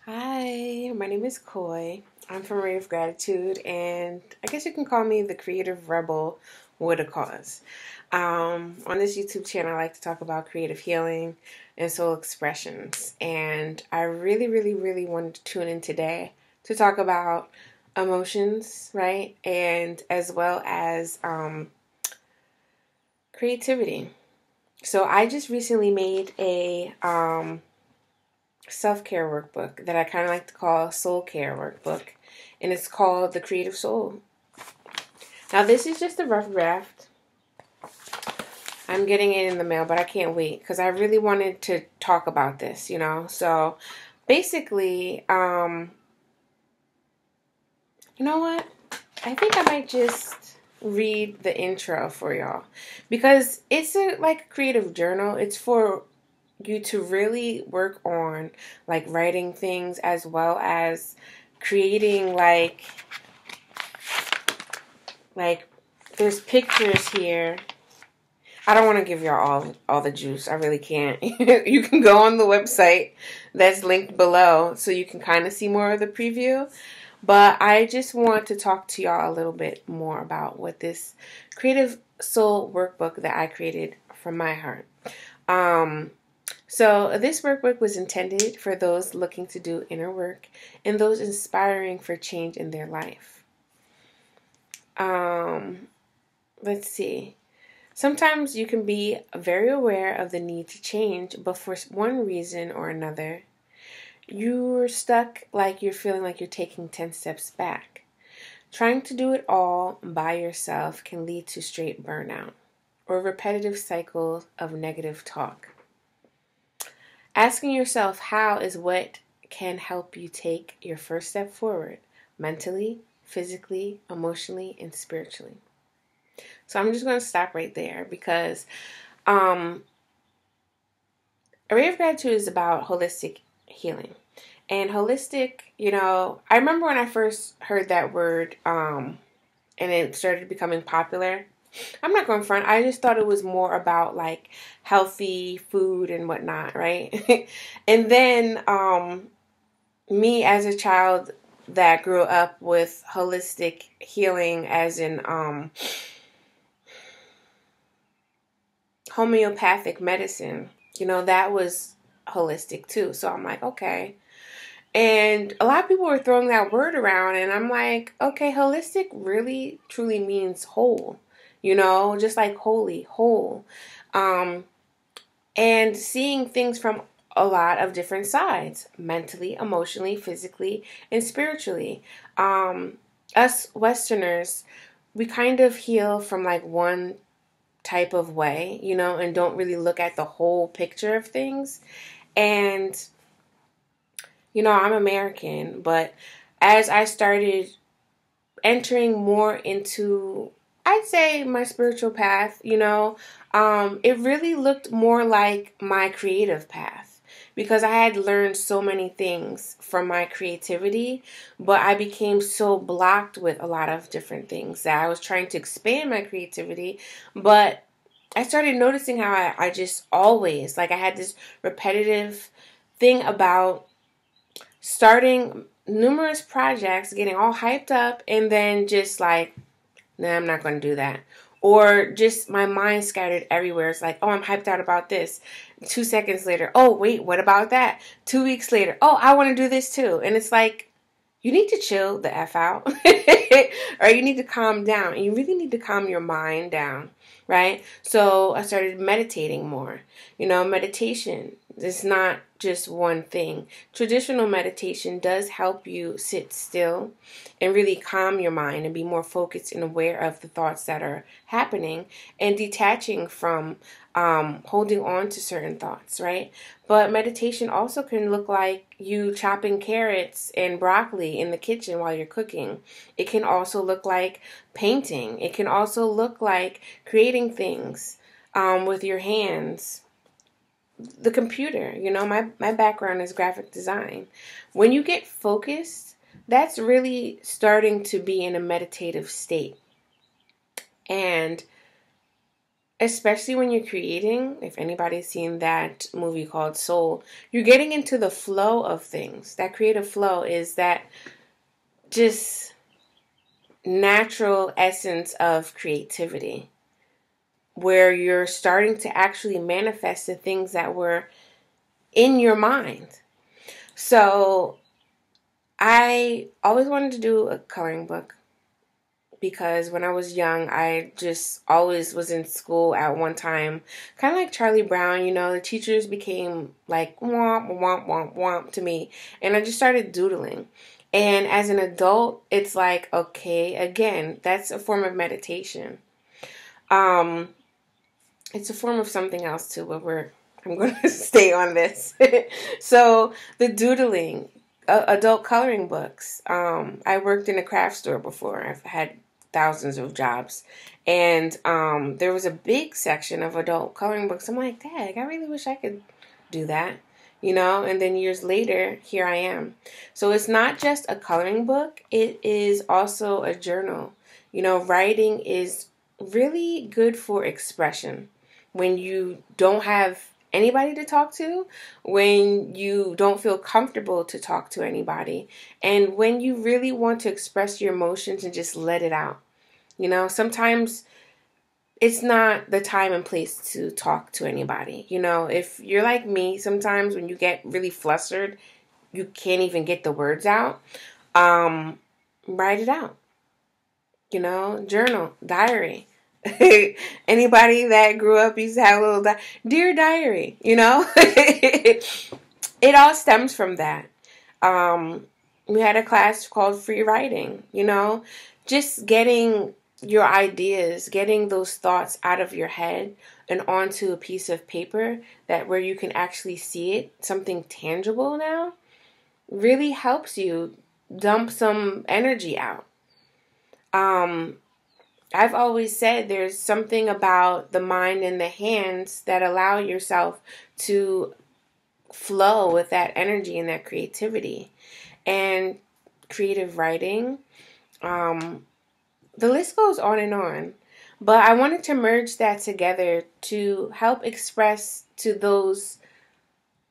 Hi, my name is Koi. I'm from Ray of Gratitude, and I guess you can call me the creative rebel with a cause. On this YouTube channel, I like to talk about creative healing and soul expressions, and I really wanted to tune in today to talk about emotions, right? And as well as creativity. So I just recently made a self-care workbook that I kind of like to call soul care workbook, and it's called The Creative Soul. Now this is just a rough draft. I'm getting it in the mail, but I can't wait because I really wanted to talk about this, So basically, you know what? I think I might just read the intro for y'all because it's like a creative journal. It's for you to really work on like writing things as well as creating like there's pictures here. I don't want to give y'all all the juice. I really can't. You can go on the website that's linked below so you can kind of see more of the preview. But I just want to talk to y'all a little bit more about what this creative soul workbook that I created from my heart. So this workbook was intended for those looking to do inner work and those inspiring for change in their life. Let's see. Sometimes you can be very aware of the need to change, but for one reason or another, you're stuck, like you're feeling like you're taking 10 steps back. Trying to do it all by yourself can lead to straight burnout or repetitive cycles of negative talk. Asking yourself how is what can help you take your first step forward mentally, physically, emotionally, and spiritually. So I'm just going to stop right there because A Ray of Gratitude is about holistic healing. And holistic, I remember when I first heard that word and it started becoming popular. I'm not going to front. I just thought it was more about like healthy food and whatnot, right? And then me as a child that grew up with holistic healing, as in homeopathic medicine, that was holistic too. So I'm like, okay. And a lot of people were throwing that word around, and I'm like, okay, holistic really truly means whole, just like holy, whole. And seeing things from a lot of different sides, mentally, emotionally, physically, and spiritually. Us Westerners, we kind of heal from like one type of way, and don't really look at the whole picture of things. And I'm American, but as I started entering more into, I'd say, my spiritual path, it really looked more like my creative path because I had learned so many things from my creativity, but I became so blocked with a lot of different things that I was trying to expand my creativity, but I started noticing how I just always, like I had this repetitive thing about starting numerous projects, getting all hyped up, and then just like, nah, I'm not going to do that. Or just my mind scattered everywhere. It's like, oh, I'm hyped out about this. 2 seconds later, oh, wait, what about that? 2 weeks later, oh, I want to do this too. And it's like, you need to chill the F out. Or you need to calm down. And you really need to calm your mind down, right? So I started meditating more. Meditation is not just one thing. Traditional meditation does help you sit still and really calm your mind and be more focused and aware of the thoughts that are happening and detaching from holding on to certain thoughts, right? But meditation also can look like you chopping carrots and broccoli in the kitchen while you're cooking. It can also look like painting. It can also look like creating things with your hands. The computer, my background is graphic design. When you get focused, that's really starting to be in a meditative state. And especially when you're creating, if anybody's seen that movie called Soul, you're getting into the flow of things. That creative flow is that just natural essence of creativity, where you're starting to actually manifest the things that were in your mind. So I always wanted to do a coloring book, because when I was young, I just always was in school at one time, kind of like Charlie Brown, the teachers became like womp, womp, womp, womp to me, and I just started doodling. And as an adult, it's like, okay, again, that's a form of meditation. It's a form of something else too, but I'm going to stay on this. So the doodling, adult coloring books. I worked in a craft store before. I've had thousands of jobs, and there was a big section of adult coloring books. I'm like, Dad, I really wish I could do that, and then years later, here I am. So it's not just a coloring book, it is also a journal. Writing is really good for expression when you don't have anybody to talk to, when you don't feel comfortable to talk to anybody, and when you really want to express your emotions and just let it out. Sometimes it's not the time and place to talk to anybody. If you're like me, sometimes when you get really flustered, you can't even get the words out. Write it out. Journal, diary. Anybody that grew up used to have a little dear diary, It all stems from that. We had a class called free writing, just getting your ideas, getting those thoughts out of your head and onto a piece of paper where you can actually see it, something tangible now, really helps you dump some energy out. I've always said there's something about the mind and the hands that allow yourself to flow with that energy and that creativity. And creative writing, the list goes on and on. But I wanted to merge that together to help express to those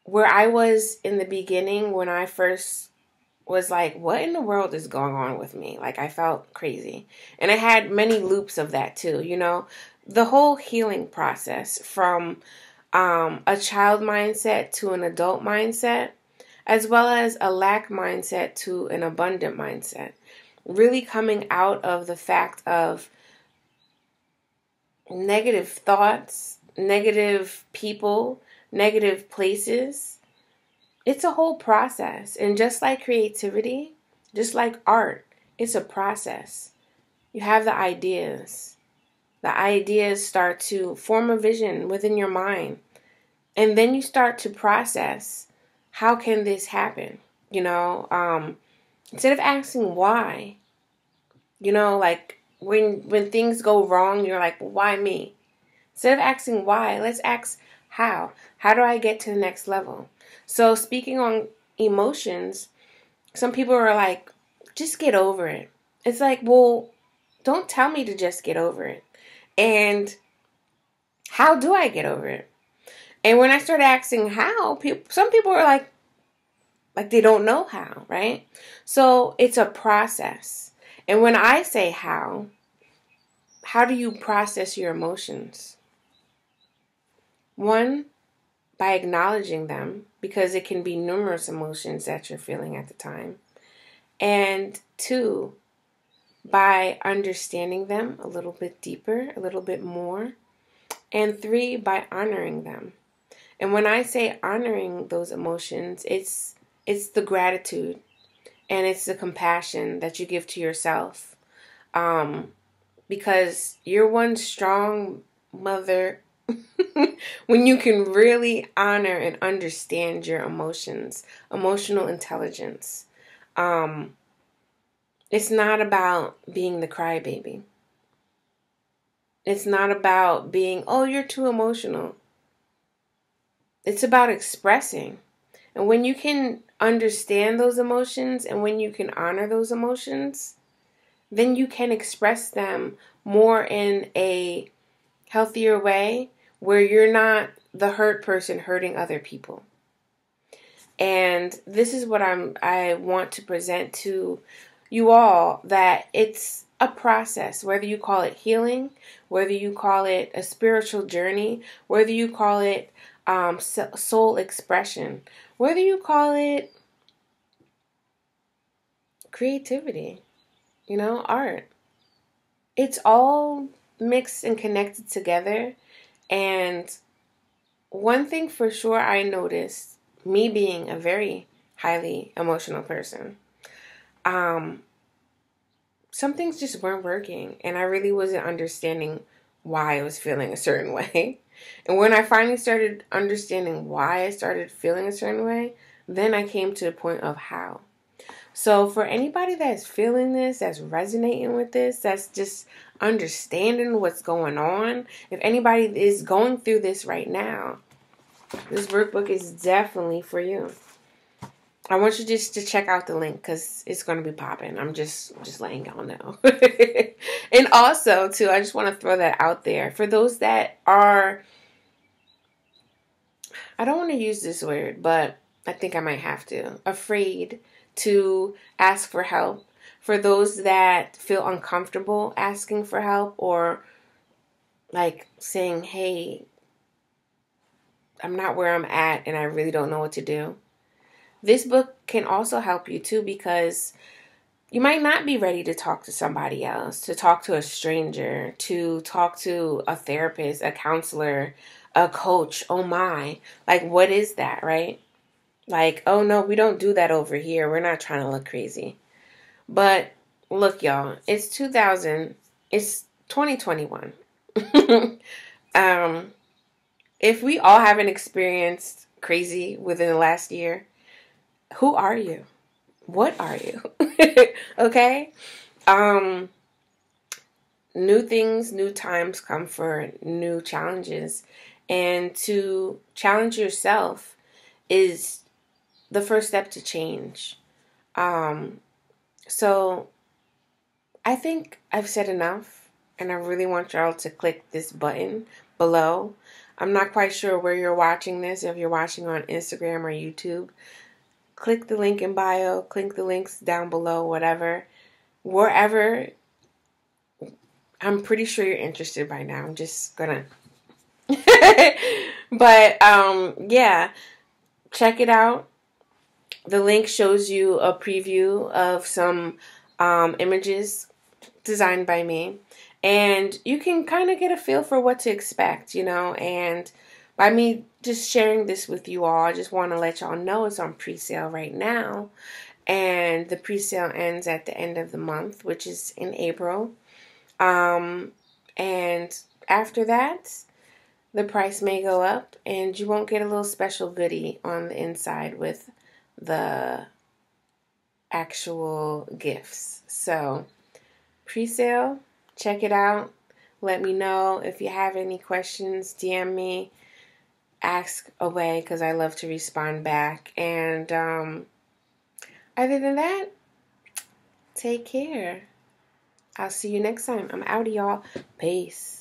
where I was in the beginning when I first was like, what in the world is going on with me? Like, I felt crazy. And I had many loops of that too, the whole healing process from a child mindset to an adult mindset, as well as a lack mindset to an abundant mindset. Really coming out of the fact of negative thoughts, negative people, negative places. It's a whole process. And just like creativity, just like art, it's a process. You have the ideas. The ideas start to form a vision within your mind. And then you start to process, how can this happen? Instead of asking why, like when things go wrong, you're like, why me? Instead of asking why, let's ask how. How do I get to the next level? So speaking on emotions, some people are like, just get over it. It's like, well, don't tell me to just get over it. And how do I get over it? And when I started asking how, some people are like they don't know how, right? So it's a process. And when I say how do you process your emotions? One, by acknowledging them, because it can be numerous emotions that you're feeling at the time. And two, by understanding them a little bit deeper, a little bit more. And three, by honoring them. And when I say honoring those emotions, it's the gratitude and it's the compassion that you give to yourself. Because you're one strong mother when you can really honor and understand your emotions, emotional intelligence. It's not about being the crybaby. It's not about being, oh, you're too emotional. It's about expressing. And when you can understand those emotions and when you can honor those emotions, then you can express them more in a healthier way where you're not the hurt person hurting other people. And this is what I want to present to you all, that it's a process, whether you call it healing, whether you call it a spiritual journey, whether you call it soul expression, whether you call it creativity, art. It's all mixed and connected together. And one thing for sure I noticed, me being a very highly emotional person, some things just weren't working, and I really wasn't understanding why I was feeling a certain way. And when I finally started understanding why I started feeling a certain way, then I came to the point of how. So for anybody that's feeling this, that's resonating with this, that's just understanding what's going on, if anybody is going through this right now, this workbook is definitely for you. I want you just to check out the link because it's going to be popping. I'm just letting y'all know. And also, too, I just want to throw that out there. For those that are, I don't want to use this word, but I think I might have to, afraid to ask for help. For those that feel uncomfortable asking for help, or like saying, hey, I'm not where I'm at and I really don't know what to do. This book can also help you too, because you might not be ready to talk to somebody else, to talk to a stranger, to talk to a therapist, a counselor, a coach. Oh my. Like, what is that, right? Like, oh no, we don't do that over here. We're not trying to look crazy. But look, y'all, it's 2021. If we all haven't experienced crazy within the last year, who are you? What are you? Okay? New things, new times come for new challenges. And to challenge yourself is the first step to change. So I think I've said enough, and I really want y'all to click this button below. I'm not quite sure where you're watching this, if you're watching on Instagram or YouTube. Click the link in bio, click the links down below, whatever. Wherever, I'm pretty sure you're interested by now. I'm just gonna. But, yeah, check it out. The link shows you a preview of some images designed by me. And you can kind of get a feel for what to expect, and by me just sharing this with you all, I just want to let y'all know it's on pre-sale right now. And the pre-sale ends at the end of the month, which is in April. And after that, the price may go up and you won't get a little special goodie on the inside with the actual gifts. So, pre-sale, check it out. Let me know if you have any questions. DM me. Ask away, because I love to respond back. And other than that, take care. I'll see you next time. I'm out of y'all. Peace.